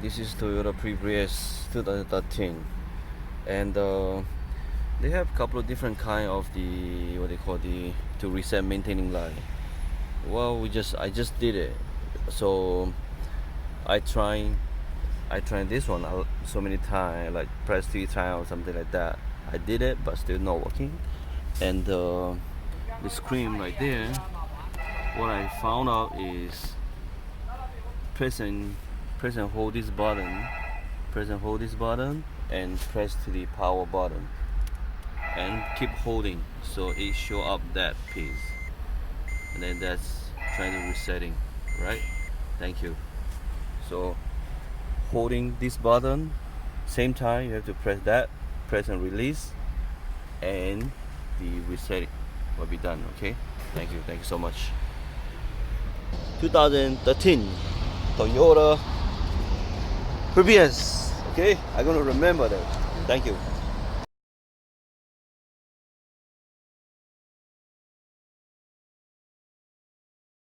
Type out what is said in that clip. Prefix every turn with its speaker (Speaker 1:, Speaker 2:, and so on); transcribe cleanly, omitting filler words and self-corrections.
Speaker 1: This is Toyota Prius 2013, and they have a couple of different kind of the what they call the to reset maintaining line. Well, I just did it, so I try I tried this one so many times, like press 3 times or something like that. I did it, but still not working. And the screen right there, what I found out is press and press and hold this button, and press to the power button, and keep holding so it show up that piece, and then that's trying to resetting, right? Thank you. So holding this button, same time you have to press and release, and the resetting will be done. Okay, thank you so much. 2013 Toyota Prius. Okay, I'm gonna remember that. Thank you.